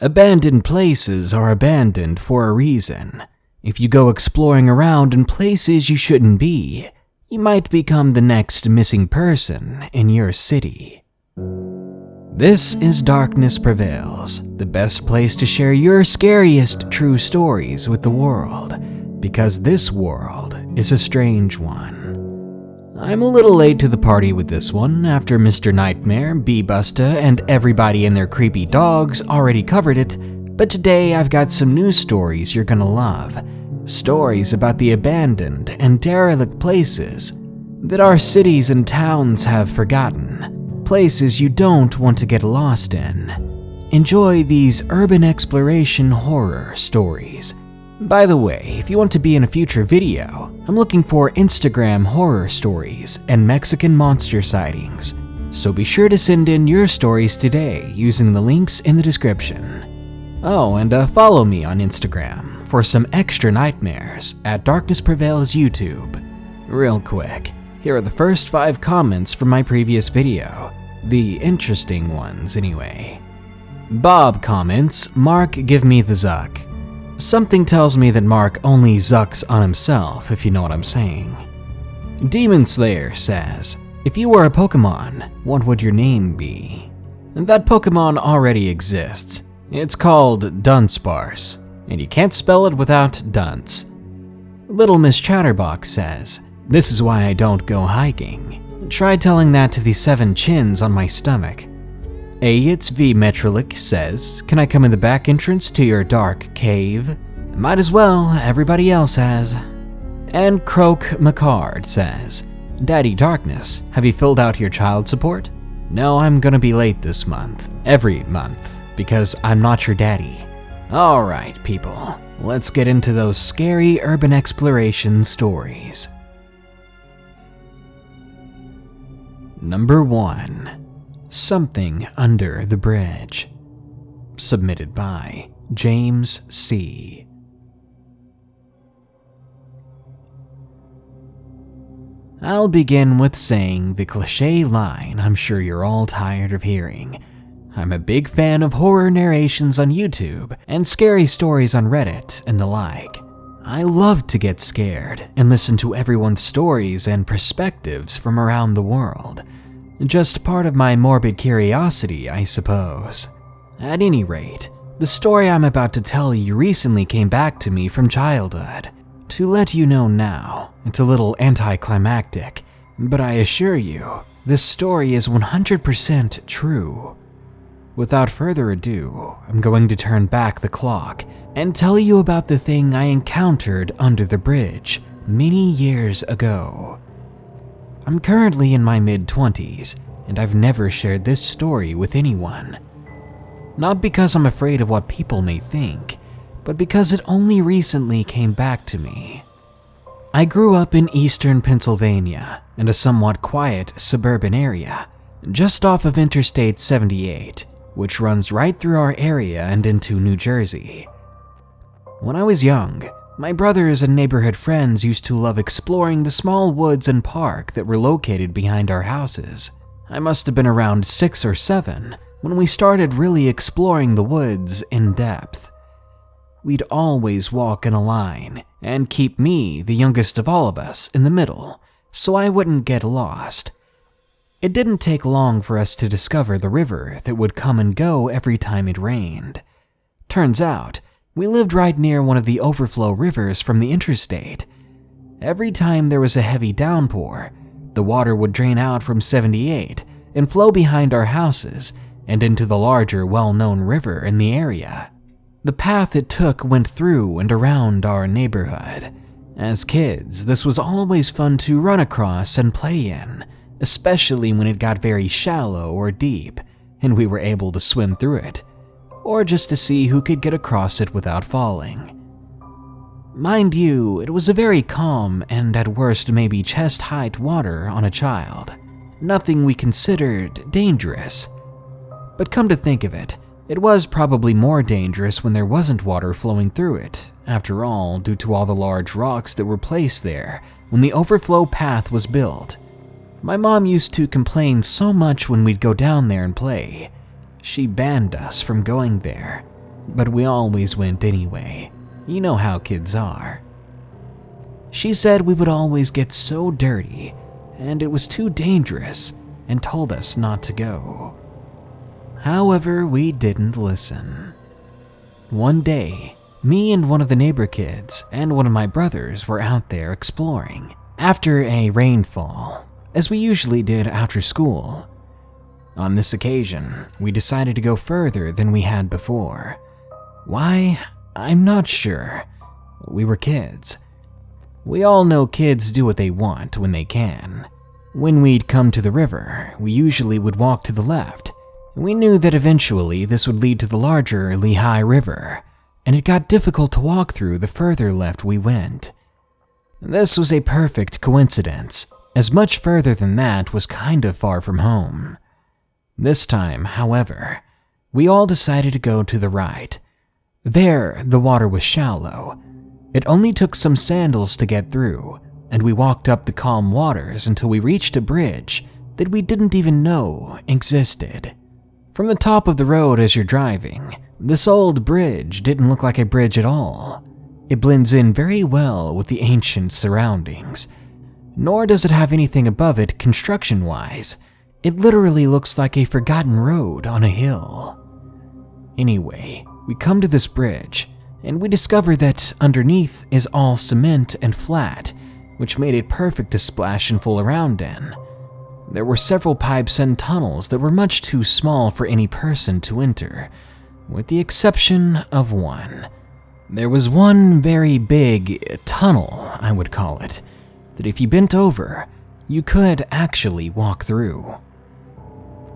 Abandoned places are abandoned for a reason. If you go exploring around in places you shouldn't be, you might become the next missing person in your city. This is Darkness Prevails, the best place to share your scariest true stories with the world, because this world is a strange one. I'm a little late to the party with this one after Mr. Nightmare, B-Busta, and everybody and their creepy dogs already covered it, but today I've got some new stories you're gonna love. Stories about the abandoned and derelict places that our cities and towns have forgotten. Places you don't want to get lost in. Enjoy these urban exploration horror stories. By the way, if you want to be in a future video, I'm looking for Instagram horror stories and Mexican monster sightings. So be sure to send in your stories today using the links in the description. Oh, and follow me on Instagram for some extra nightmares at Darkness Prevails YouTube. Real quick, here are the first 5 comments from my previous video. The interesting ones, anyway. Bob comments, "Mark, give me the zuck." Something tells me that Mark only zucks on himself, if you know what I'm saying. Demon Slayer says, "If you were a Pokemon, what would your name be?" That Pokemon already exists. It's called Dunsparce, and you can't spell it without dunce. Little Miss Chatterbox says, "This is why I don't go hiking." Try telling that to the 7 chins on my stomach. It's V Metrolik says, "Can I come in the back entrance to your dark cave?" Might as well, everybody else has. And Croak McCard says, "Daddy Darkness, have you filled out your child support?" No, I'm gonna be late this month, every month, because I'm not your daddy. Alright people, let's get into those scary urban exploration stories. Number 1. Something Under the Bridge. Submitted by James C. I'll begin with saying the cliché line I'm sure you're all tired of hearing. I'm a big fan of horror narrations on YouTube and scary stories on Reddit and the like. I love to get scared and listen to everyone's stories and perspectives from around the world. Just part of my morbid curiosity, I suppose. At any rate, the story I'm about to tell you recently came back to me from childhood. To let you know now, it's a little anticlimactic, but I assure you, this story is 100% true. Without further ado, I'm going to turn back the clock and tell you about the thing I encountered under the bridge many years ago. I'm currently in my mid-20s, and I've never shared this story with anyone. Not because I'm afraid of what people may think, but because it only recently came back to me. I grew up in eastern Pennsylvania, in a somewhat quiet suburban area, just off of Interstate 78, which runs right through our area and into New Jersey. When I was young, my brothers and neighborhood friends used to love exploring the small woods and park that were located behind our houses. I must have been around 6 or 7 when we started really exploring the woods in depth. We'd always walk in a line and keep me, the youngest of all of us, in the middle, so I wouldn't get lost. It didn't take long for us to discover the river that would come and go every time it rained. Turns out, we lived right near one of the overflow rivers from the interstate. Every time there was a heavy downpour, the water would drain out from 78 and flow behind our houses and into the larger, well-known river in the area. The path it took went through and around our neighborhood. As kids, this was always fun to run across and play in, especially when it got very shallow or deep and we were able to swim through it, or just to see who could get across it without falling. Mind you, it was a very calm and at worst maybe chest-height water on a child. Nothing we considered dangerous. But come to think of it, it was probably more dangerous when there wasn't water flowing through it, after all, due to all the large rocks that were placed there when the overflow path was built. My mom used to complain so much when we'd go down there and play. She banned us from going there. but we always went anyway. You know how kids are. She said we would always get so dirty, and it was too dangerous, and told us not to go. However, we didn't listen. One day, me and one of the neighbor kids and one of my brothers were out there exploring after a rainfall, as we usually did after school. On this occasion, we decided to go further than we had before. Why? I'm not sure. We were kids. We all know kids do what they want when they can. When we'd come to the river, we usually would walk to the left. We knew that eventually this would lead to the larger Lehigh River, and it got difficult to walk through the further left we went. This was a perfect coincidence, as much further than that was kind of far from home. This time, however, we all decided to go to the right. There, the water was shallow. It only took some sandals to get through, and we walked up the calm waters until we reached a bridge that we didn't even know existed. From the top of the road as you're driving, this old bridge didn't look like a bridge at all. It blends in very well with the ancient surroundings, nor does it have anything above it construction-wise. It literally looks like a forgotten road on a hill. Anyway, we come to this bridge, and we discover that underneath is all cement and flat, which made it perfect to splash and fool around in. There were several pipes and tunnels that were much too small for any person to enter, with the exception of one. There was one very big tunnel, I would call it, that if you bent over, you could actually walk through.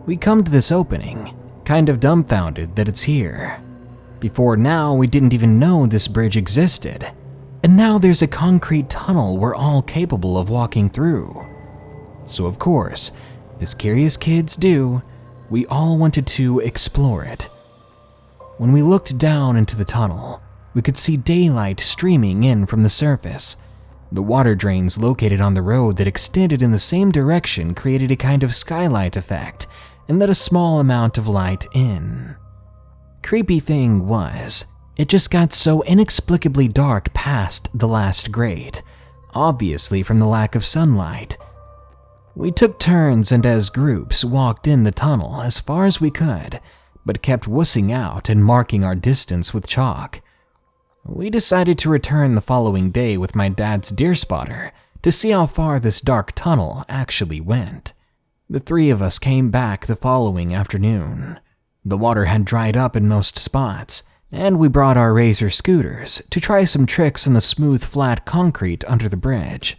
We come to this opening, kind of dumbfounded that it's here. Before now, we didn't even know this bridge existed, and now there's a concrete tunnel we're all capable of walking through. So of course, as curious kids do, we all wanted to explore it. When we looked down into the tunnel, we could see daylight streaming in from the surface. The water drains located on the road that extended in the same direction created a kind of skylight effect and let a small amount of light in. Creepy thing was, it just got so inexplicably dark past the last grate, obviously from the lack of sunlight. We took turns and as groups walked in the tunnel as far as we could, but kept wussing out and marking our distance with chalk. We decided to return the following day with my dad's deer spotter to see how far this dark tunnel actually went. The three of us came back the following afternoon. The water had dried up in most spots, and we brought our razor scooters to try some tricks on the smooth, flat concrete under the bridge.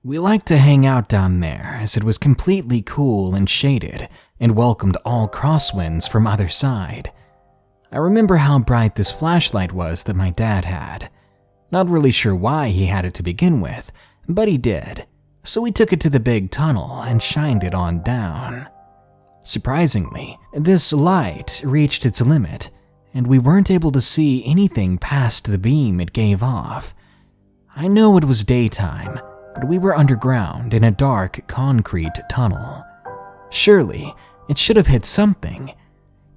We liked to hang out down there as it was completely cool and shaded and welcomed all crosswinds from either side. I remember how bright this flashlight was that my dad had. Not really sure why he had it to begin with, but he did, so we took it to the big tunnel and shined it on down. Surprisingly, this light reached its limit, and we weren't able to see anything past the beam it gave off. I know it was daytime, but we were underground in a dark concrete tunnel. Surely, it should have hit something.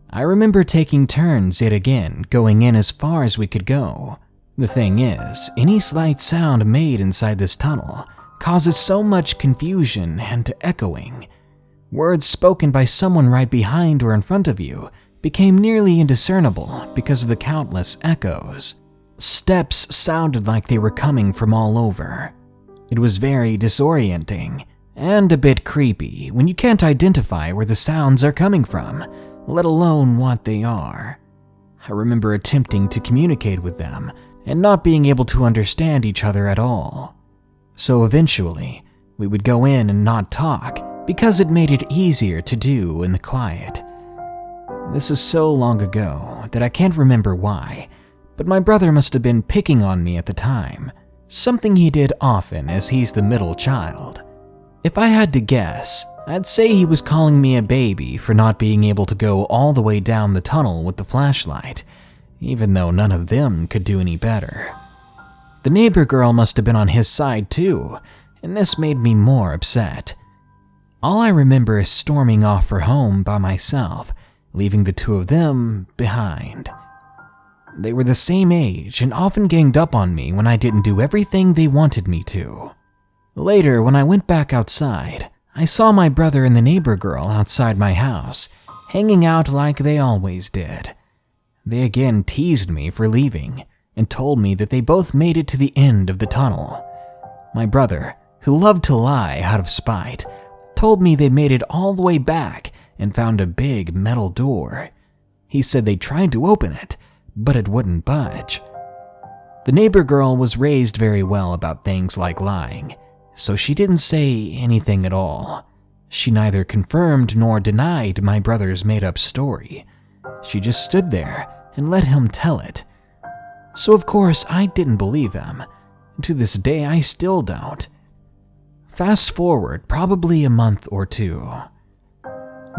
I remember taking turns yet again, going in as far as we could go. The thing is, any slight sound made inside this tunnel causes so much confusion and echoing. Words spoken by someone right behind or in front of you became nearly indiscernible because of the countless echoes. Steps sounded like they were coming from all over. It was very disorienting and a bit creepy when you can't identify where the sounds are coming from, let alone what they are. I remember attempting to communicate with them and not being able to understand each other at all. So eventually, we would go in and not talk because it made it easier to do in the quiet. This is so long ago that I can't remember why, but my brother must have been picking on me at the time, something he did often as he's the middle child. If I had to guess, I'd say he was calling me a baby for not being able to go all the way down the tunnel with the flashlight, even though none of them could do any better. The neighbor girl must have been on his side too, and this made me more upset. All I remember is storming off for home by myself, leaving the two of them behind. They were the same age and often ganged up on me when I didn't do everything they wanted me to. Later, when I went back outside, I saw my brother and the neighbor girl outside my house, hanging out like they always did. They again teased me for leaving and told me that they both made it to the end of the tunnel. My brother, who loved to lie out of spite, told me they made it all the way back and found a big metal door. He said they tried to open it, but it wouldn't budge. The neighbor girl was raised very well about things like lying, so she didn't say anything at all. She neither confirmed nor denied my brother's made-up story. She just stood there and let him tell it. So of course I didn't believe him. To this day I still don't. Fast forward probably a month or two.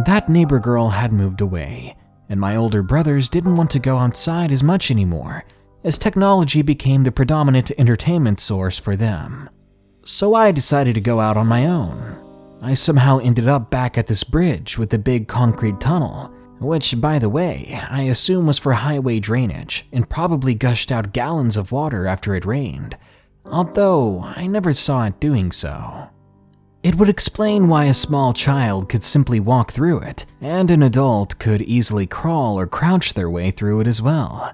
That neighbor girl had moved away, and my older brothers didn't want to go outside as much anymore, as technology became the predominant entertainment source for them. So I decided to go out on my own. I somehow ended up back at this bridge with the big concrete tunnel, which, by the way, I assume was for highway drainage and probably gushed out gallons of water after it rained, although I never saw it doing so. It would explain why a small child could simply walk through it, and an adult could easily crawl or crouch their way through it as well.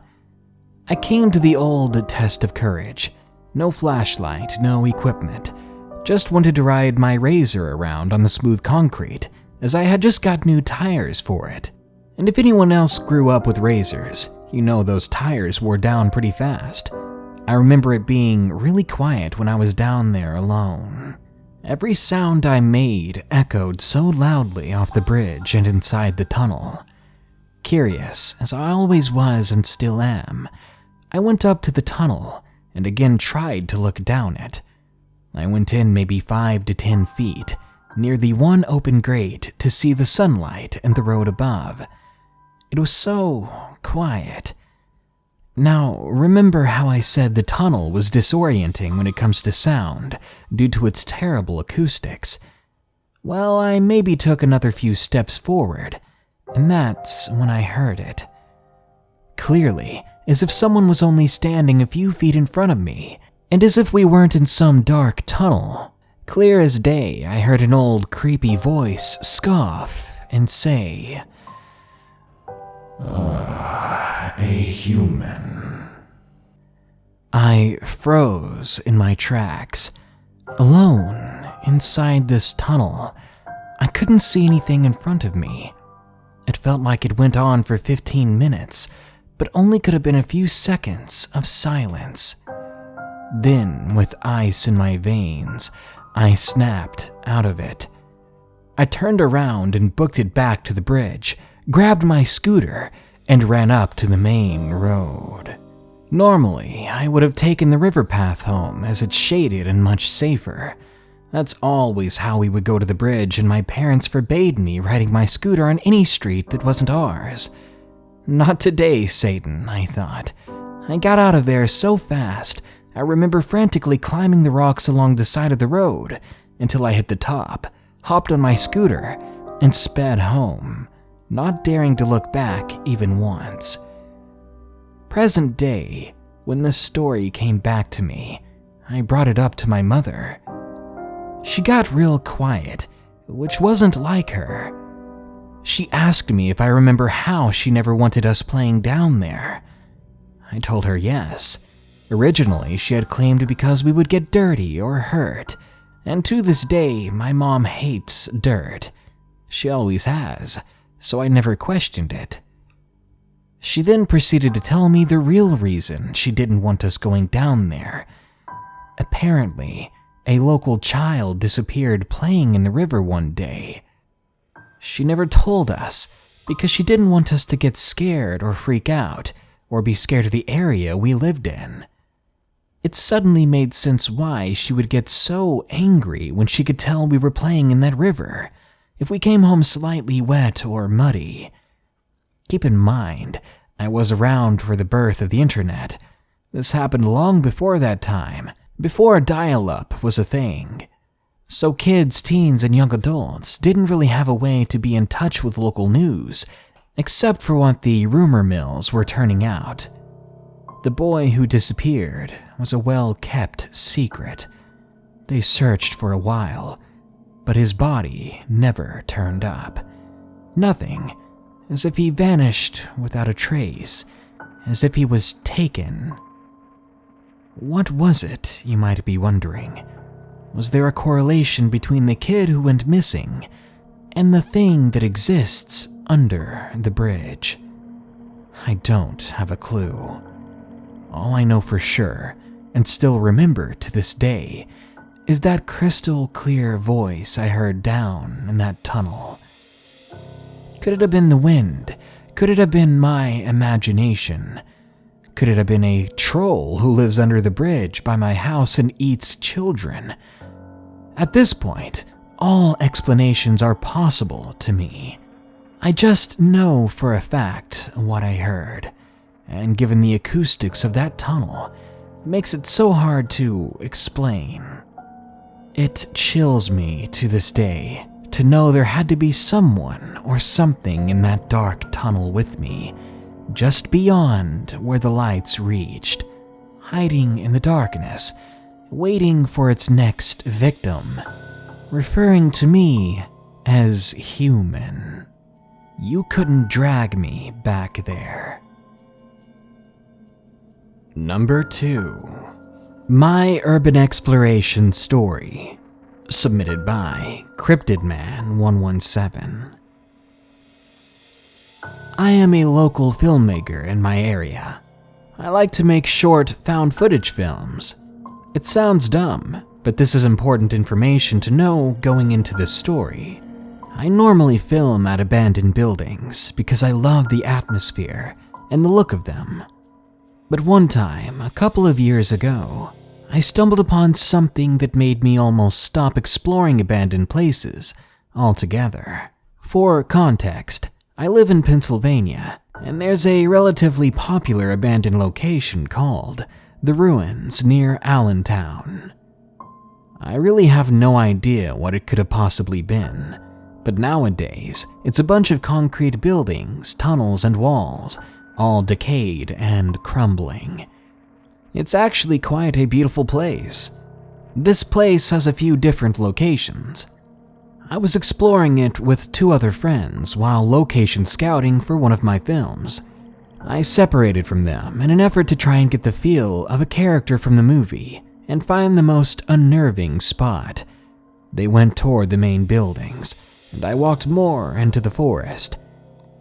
I came to the old test of courage. No flashlight, no equipment. Just wanted to ride my razor around on the smooth concrete, as I had just got new tires for it. And if anyone else grew up with razors, you know those tires wore down pretty fast. I remember it being really quiet when I was down there alone. Every sound I made echoed so loudly off the bridge and inside the tunnel. Curious, as I always was and still am, I went up to the tunnel and again tried to look down it. I went in maybe 5 to 10 feet, near the one open grate to see the sunlight and the road above. It was so quiet. Now, remember how I said the tunnel was disorienting when it comes to sound due to its terrible acoustics? Well, I maybe took another few steps forward, and that's when I heard it. Clearly, as if someone was only standing a few feet in front of me, and as if we weren't in some dark tunnel. Clear as day, I heard an old creepy voice scoff and say, "A human." I froze in my tracks. Alone, inside this tunnel, I couldn't see anything in front of me. It felt like it went on for 15 minutes, but only could have been a few seconds of silence. Then, with ice in my veins, I snapped out of it. I turned around and booked it back to the bridge, grabbed my scooter, and ran up to the main road. Normally, I would have taken the river path home as it's shaded and much safer. That's always how we would go to the bridge, and my parents forbade me riding my scooter on any street that wasn't ours. Not today, Satan, I thought. I got out of there so fast, I remember frantically climbing the rocks along the side of the road until I hit the top, hopped on my scooter, and sped home, not daring to look back even once. Present day, when this story came back to me, I brought it up to my mother. She got real quiet, which wasn't like her. She asked me if I remember how she never wanted us playing down there. I told her yes. Originally, she had claimed because we would get dirty or hurt, and to this day, my mom hates dirt. She always has, so I never questioned it. She then proceeded to tell me the real reason she didn't want us going down there. Apparently, a local child disappeared playing in the river one day. She never told us because she didn't want us to get scared or freak out or be scared of the area we lived in. It suddenly made sense why she would get so angry when she could tell we were playing in that river if we came home slightly wet or muddy. Keep in mind, I was around for the birth of the internet. This happened long before that time, before dial-up was a thing. So kids, teens, and young adults didn't really have a way to be in touch with local news, except for what the rumor mills were turning out. The boy who disappeared was a well-kept secret. They searched for a while, but his body never turned up. Nothing, as if he vanished without a trace, as if he was taken. What was it, you might be wondering? Was there a correlation between the kid who went missing and the thing that exists under the bridge? I don't have a clue. All I know for sure, and still remember to this day, is that crystal clear voice I heard down in that tunnel. Could it have been the wind? Could it have been my imagination? Could it have been a troll who lives under the bridge by my house and eats children? At this point, all explanations are possible to me. I just know for a fact what I heard, and given the acoustics of that tunnel, makes it so hard to explain. It chills me to this day to know there had to be someone or something in that dark tunnel with me, just beyond where the lights reached, hiding in the darkness, waiting for its next victim, referring to me as human. You couldn't drag me back there. Number 2. My Urban Exploration Story, submitted by CryptidMan117. I am a local filmmaker in my area. I like to make short found footage films. It sounds dumb, but this is important information to know going into this story. I normally film at abandoned buildings because I love the atmosphere and the look of them. But one time, a couple of years ago, I stumbled upon something that made me almost stop exploring abandoned places altogether. For context, I live in Pennsylvania, and there's a relatively popular abandoned location called The Ruins near Allentown. I really have no idea what it could have possibly been, but nowadays, it's a bunch of concrete buildings, tunnels, and walls, all decayed and crumbling. It's actually quite a beautiful place. This place has a few different locations. I was exploring it with 2 other friends while location scouting for one of my films. I separated from them in an effort to try and get the feel of a character from the movie and find the most unnerving spot. They went toward the main buildings, and I walked more into the forest.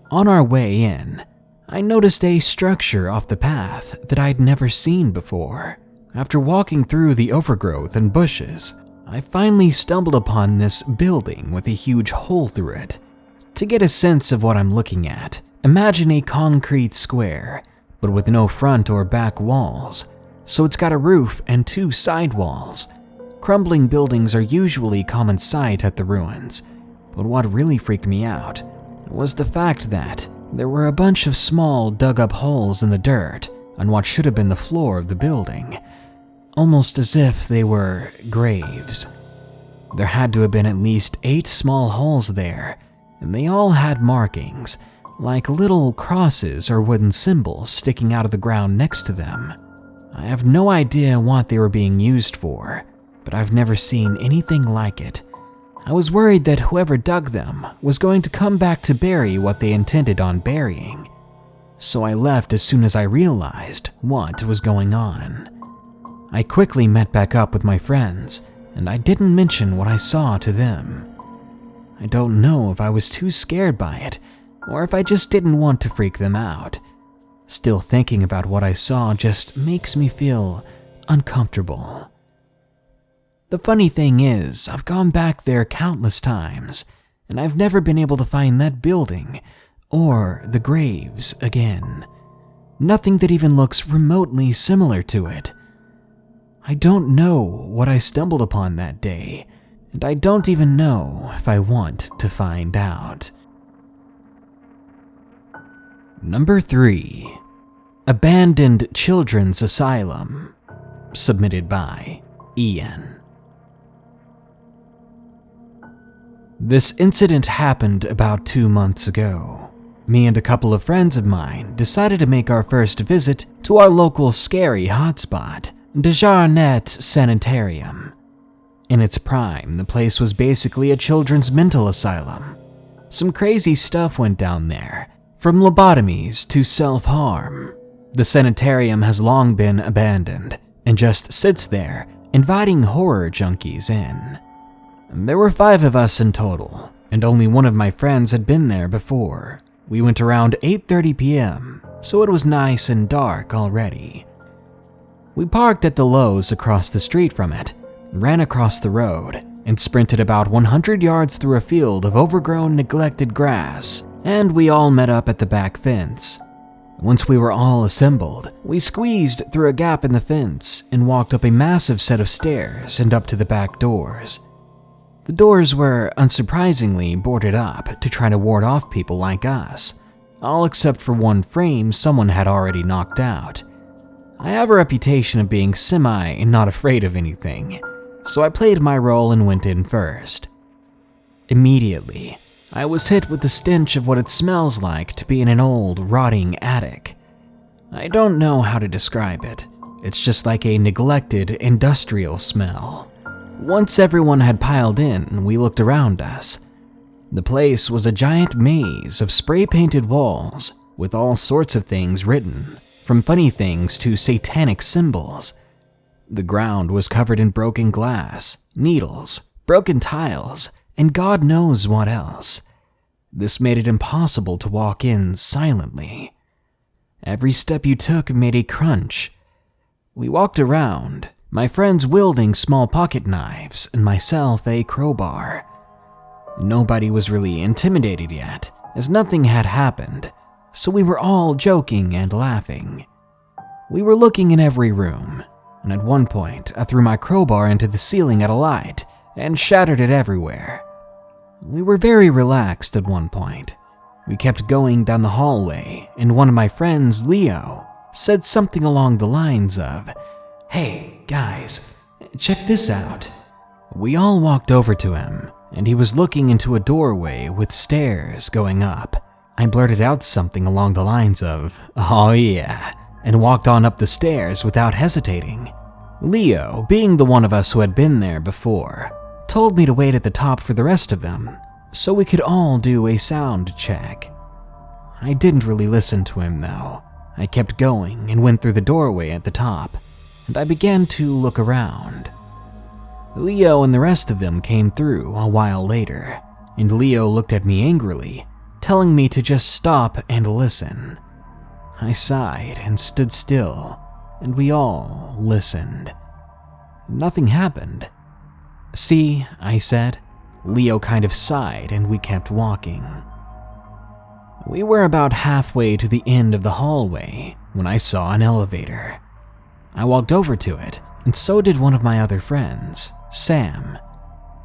On our way in, I noticed a structure off the path that I'd never seen before. After walking through the overgrowth and bushes, I finally stumbled upon this building with a huge hole through it. To get a sense of what I'm looking at, imagine a concrete square, but with no front or back walls, so it's got a roof and 2 side walls. Crumbling buildings are usually common sight at the ruins, but what really freaked me out was the fact that there were a bunch of small dug-up holes in the dirt on what should have been the floor of the building, almost as if they were graves. There had to have been at least 8 small holes there, and they all had markings, like little crosses or wooden symbols sticking out of the ground next to them. I have no idea what they were being used for, but I've never seen anything like it. I was worried that whoever dug them was going to come back to bury what they intended on burying, so I left as soon as I realized what was going on. I quickly met back up with my friends, and I didn't mention what I saw to them. I don't know if I was too scared by it, or if I just didn't want to freak them out. Still thinking about what I saw just makes me feel uncomfortable. The funny thing is, I've gone back there countless times, and I've never been able to find that building or the graves again. Nothing that even looks remotely similar to it. I don't know what I stumbled upon that day, and I don't even know if I want to find out. Number 3. Abandoned Children's Asylum, submitted by Ian. This incident happened about 2 months ago. me and a couple of friends of mine decided to make our first visit to our local scary hotspot, Desjardins Sanitarium. In its prime, the place was basically a children's mental asylum. Some crazy stuff went down there, from lobotomies to self-harm. The sanitarium has long been abandoned and just sits there, inviting horror junkies in. There were 5 of us in total, and only one of my friends had been there before. We went around 8:30 p.m., so it was nice and dark already. We parked at the Lowe's across the street from it, ran across the road, and sprinted about 100 yards through a field of overgrown, neglected grass, and we all met up at the back fence. Once we were all assembled, we squeezed through a gap in the fence and walked up a massive set of stairs and up to the back doors. The doors were, unsurprisingly, boarded up to try to ward off people like us, all except for one frame someone had already knocked out. I have a reputation of being not afraid of anything, so I played my role and went in first. Immediately, I was hit with the stench of what it smells like to be in an old, rotting attic. I don't know how to describe it. It's just like a neglected, industrial smell. Once everyone had piled in, we looked around us. The place was a giant maze of spray-painted walls with all sorts of things written, from funny things to satanic symbols. The ground was covered in broken glass, needles, broken tiles, and God knows what else. This made it impossible to walk in silently. Every step you took made a crunch. We walked around, my friends wielding small pocket knives and myself a crowbar. Nobody was really intimidated yet, as nothing had happened, so we were all joking and laughing. We were looking in every room, and at one point I threw my crowbar into the ceiling at a light and shattered it everywhere. We were very relaxed at one point. We kept going down the hallway, and one of my friends, Leo, said something along the lines of, "Hey, guys, check this out." We all walked over to him, and he was looking into a doorway with stairs going up. I blurted out something along the lines of, "Oh yeah," and walked on up the stairs without hesitating. Leo, being the one of us who had been there before, told me to wait at the top for the rest of them, so we could all do a sound check. I didn't really listen to him though. I kept going and went through the doorway at the top, and I began to look around. Leo and the rest of them came through a while later, and Leo looked at me angrily, telling me to just stop and listen. I sighed and stood still, and we all listened. Nothing happened. "See," I said. Leo kind of sighed and we kept walking. We were about halfway to the end of the hallway when I saw an elevator. I walked over to it, and so did one of my other friends, Sam.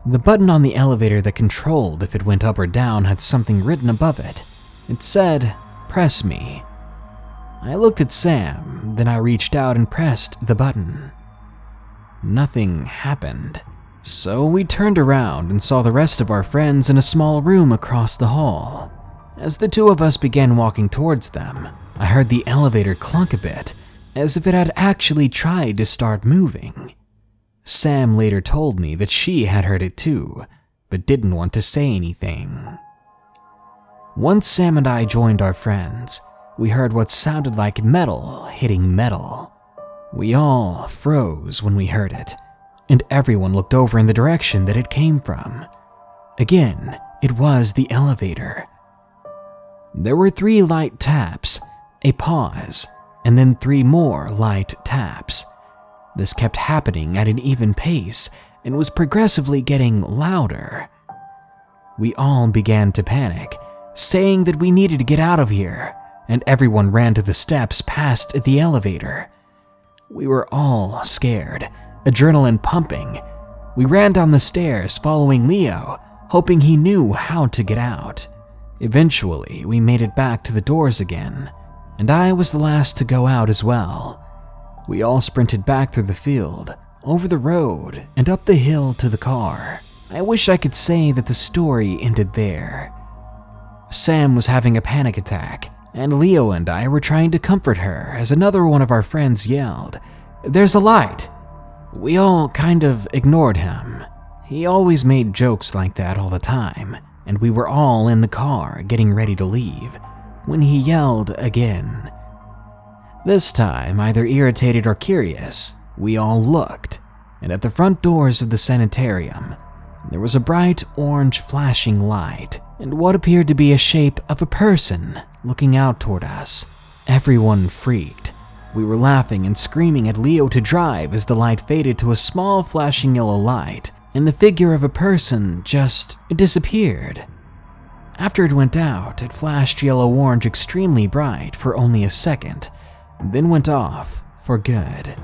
The button on the elevator that controlled if it went up or down had something written above it. It said, "Press me." I looked at Sam, then I reached out and pressed the button. Nothing happened. So we turned around and saw the rest of our friends in a small room across the hall. As the two of us began walking towards them, I heard the elevator clunk a bit, as if it had actually tried to start moving. Sam later told me that she had heard it too, but didn't want to say anything. Once Sam and I joined our friends, we heard what sounded like metal hitting metal. We all froze when we heard it, and everyone looked over in the direction that it came from. Again, it was the elevator. There were 3 light taps, a pause, and then 3 more light taps. This kept happening at an even pace and was progressively getting louder. We all began to panic, saying that we needed to get out of here, and everyone ran to the steps past the elevator. We were all scared, adrenaline pumping. We ran down the stairs following Leo, hoping he knew how to get out. Eventually, we made it back to the doors again, and I was the last to go out as well. We all sprinted back through the field, over the road, and up the hill to the car. I wish I could say that the story ended there. Sam was having a panic attack, and Leo and I were trying to comfort her as another one of our friends yelled, "There's a light!" We all kind of ignored him. He always made jokes like that all the time, and we were all in the car getting ready to leave when he yelled again. This time, either irritated or curious, we all looked, and at the front doors of the sanitarium, there was a bright orange flashing light and what appeared to be a shape of a person looking out toward us. Everyone freaked. We were laughing and screaming at Leo to drive as the light faded to a small flashing yellow light, and the figure of a person just disappeared. After it went out, it flashed yellow-orange extremely bright for only a second, then went off for good.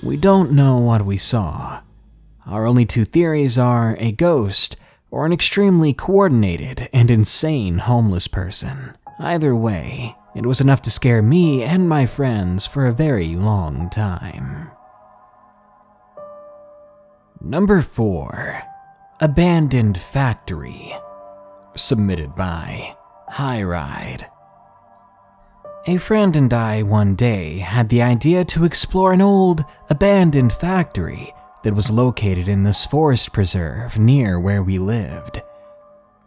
We don't know what we saw. Our only two theories are a ghost or an extremely coordinated and insane homeless person. Either way, it was enough to scare me and my friends for a very long time. Number 4. Abandoned Factory. Submitted by High Ride. A friend and I one day had the idea to explore an old, abandoned factory that was located in this forest preserve near where we lived.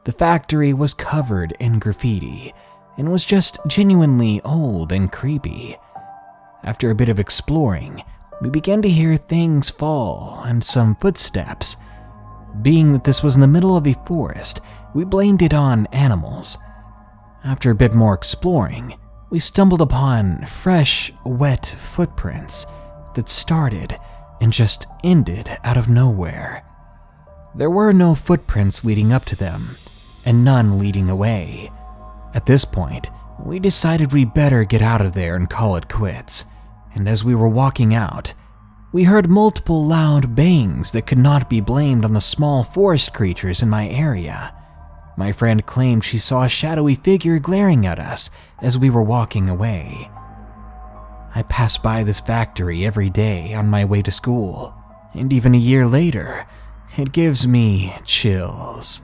The factory was covered in graffiti and was just genuinely old and creepy. After a bit of exploring, we began to hear things fall and some footsteps. Being that this was in the middle of a forest, we blamed it on animals. After a bit more exploring, we stumbled upon fresh, wet footprints that started and just ended out of nowhere. There were no footprints leading up to them, and none leading away. At this point, we decided we'd better get out of there and call it quits, and as we were walking out, we heard multiple loud bangs that could not be blamed on the small forest creatures in my area. My friend claimed she saw a shadowy figure glaring at us as we were walking away. I pass by this factory every day on my way to school, and even a year later, it gives me chills.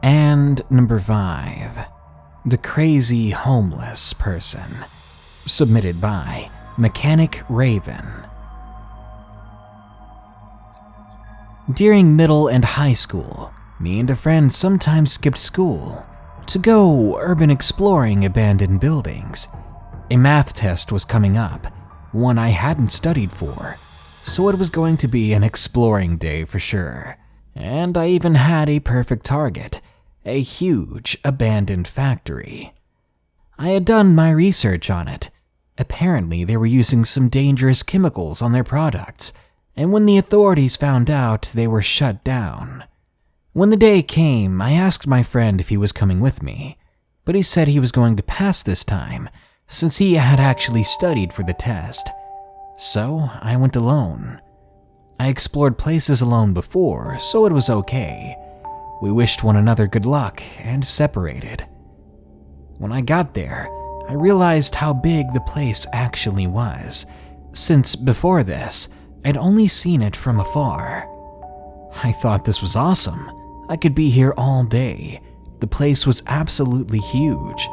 And number 5, the crazy homeless person. Submitted by Mechanic Raven. During middle and high school, me and a friend sometimes skipped school to go urban exploring abandoned buildings. A math test was coming up, one I hadn't studied for, so it was going to be an exploring day for sure. And I even had a perfect target, a huge abandoned factory. I had done my research on it. Apparently, they were using some dangerous chemicals on their products, and when the authorities found out, they were shut down. When the day came, I asked my friend if he was coming with me, but he said he was going to pass this time, since he had actually studied for the test. So I went alone. I explored places alone before, so it was okay. We wished one another good luck and separated. When I got there, I realized how big the place actually was, since before this, I'd only seen it from afar. I thought this was awesome. I could be here all day. The place was absolutely huge,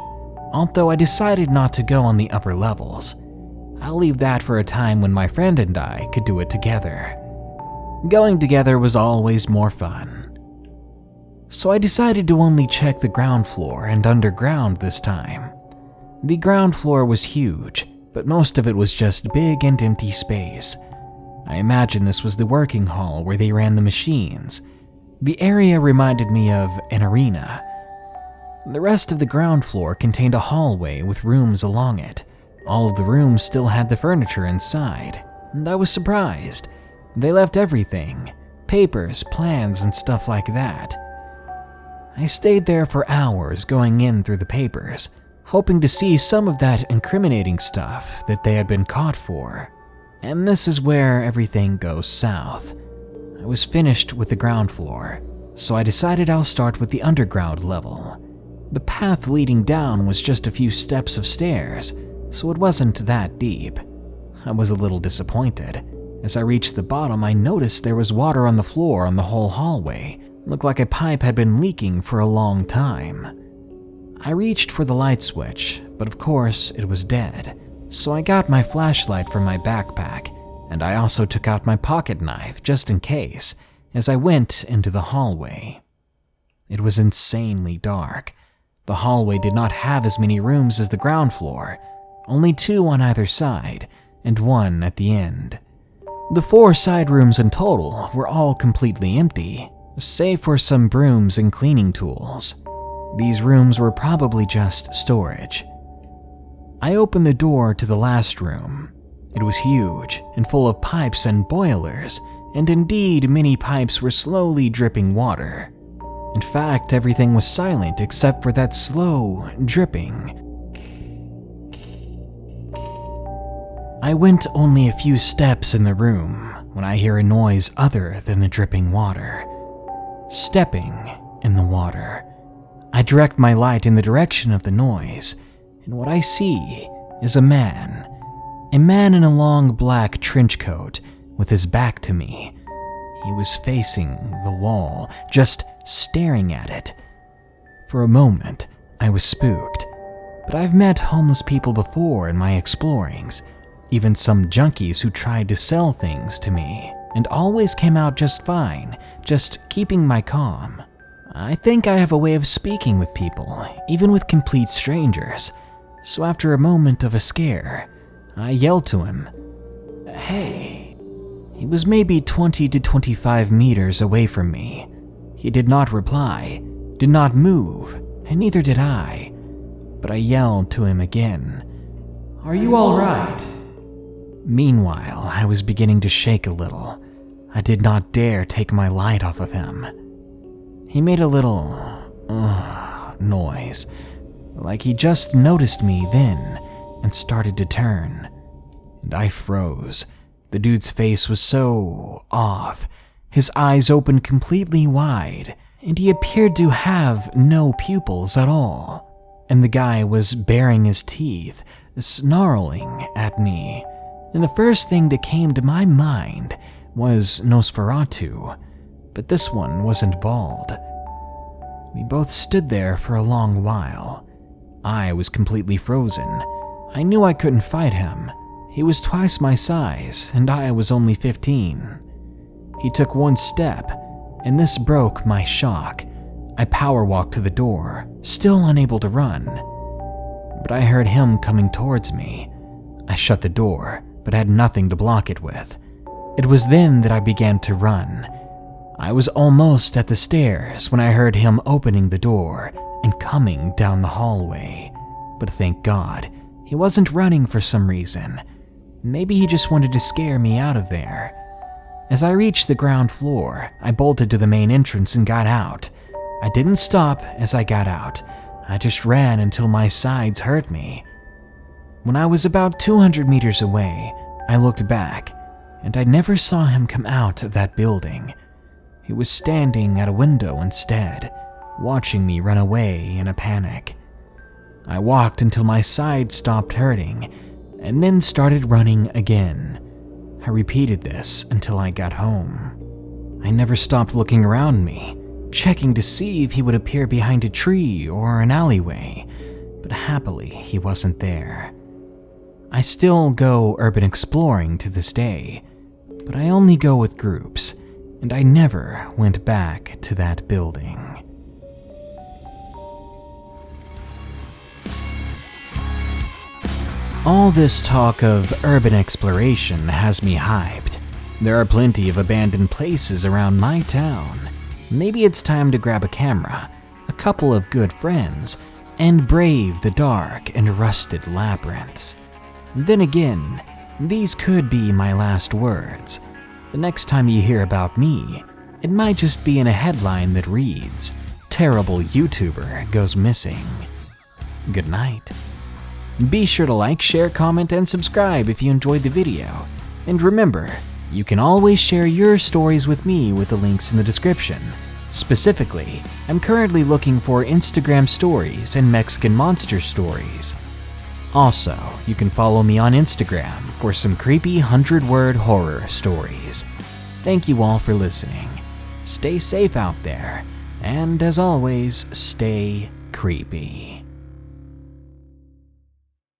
although I decided not to go on the upper levels. I'll leave that for a time when my friend and I could do it together. Going together was always more fun. So I decided to only check the ground floor and underground this time. The ground floor was huge, but most of it was just big and empty space. I imagine this was the working hall where they ran the machines. The area reminded me of an arena. The rest of the ground floor contained a hallway with rooms along it. All of the rooms still had the furniture inside, and I was surprised. They left everything, papers, plans, and stuff like that. I stayed there for hours going in through the papers, hoping to see some of that incriminating stuff that they had been caught for. And this is where everything goes south. I was finished with the ground floor, so I decided I'll start with the underground level. The path leading down was just a few steps of stairs, so it wasn't that deep. I was a little disappointed. As I reached the bottom, I noticed there was water on the floor on the whole hallway, Looked like a pipe had been leaking for a long time. I reached for the light switch, but of course it was dead. So I got my flashlight from my backpack, and I also took out my pocket knife just in case, as I went into the hallway. It was insanely dark. The hallway did not have as many rooms as the ground floor, only 2 on either side, and 1 at the end. The 4 side rooms in total were all completely empty, save for some brooms and cleaning tools. These rooms were probably just storage. I opened the door to the last room. It was huge and full of pipes and boilers, and indeed many pipes were slowly dripping water. In fact, everything was silent except for that slow dripping. I went only a few steps in the room when I hear a noise other than the dripping water. Stepping in the water. I direct my light in the direction of the noise, and what I see is a man. A man in a long black trench coat with his back to me. He was facing the wall, just staring at it. For a moment, I was spooked, but I've met homeless people before in my explorings, even some junkies who tried to sell things to me, and always came out just fine, just keeping my calm. I think I have a way of speaking with people, even with complete strangers, so after a moment of a scare, I yelled to him, "Hey." He was maybe 20 to 25 meters away from me. He did not reply, did not move, and neither did I. But I yelled to him again, "Are you all right?" Meanwhile, I was beginning to shake a little. I did not dare take my light off of him. He made a little noise, like he just noticed me then and started to turn. And I froze. The dude's face was so off. His eyes opened completely wide, and he appeared to have no pupils at all. And the guy was baring his teeth, snarling at me. And the first thing that came to my mind was Nosferatu, but this one wasn't bald. We both stood there for a long while. I was completely frozen. I knew I couldn't fight him. He was twice my size, and I was only 15. He took one step, and this broke my shock. I power walked to the door, still unable to run. But I heard him coming towards me. I shut the door, but had nothing to block it with. It was then that I began to run. I was almost at the stairs when I heard him opening the door and coming down the hallway. But thank God, he wasn't running for some reason. Maybe he just wanted to scare me out of there. As I reached the ground floor, I bolted to the main entrance and got out. I didn't stop as I got out. I just ran until my sides hurt me. When I was about 200 meters away, I looked back, and I never saw him come out of that building. He was standing at a window instead, watching me run away in a panic. I walked until my side stopped hurting, and then started running again. I repeated this until I got home. I never stopped looking around me, checking to see if he would appear behind a tree or an alleyway, but happily he wasn't there. I still go urban exploring to this day, but I only go with groups, and I never went back to that building. All this talk of urban exploration has me hyped. There are plenty of abandoned places around my town. Maybe it's time to grab a camera, a couple of good friends, and brave the dark and rusted labyrinths. Then again, these could be my last words. The next time you hear about me, it might just be in a headline that reads, "Terrible YouTuber goes missing." Good night. Be sure to like, share, comment, and subscribe if you enjoyed the video. And remember, you can always share your stories with me with the links in the description. Specifically, I'm currently looking for Instagram stories and Mexican monster stories. Also, you can follow me on Instagram for some creepy 100-word horror stories. Thank you all for listening. stay safe out there, and as always, stay creepy.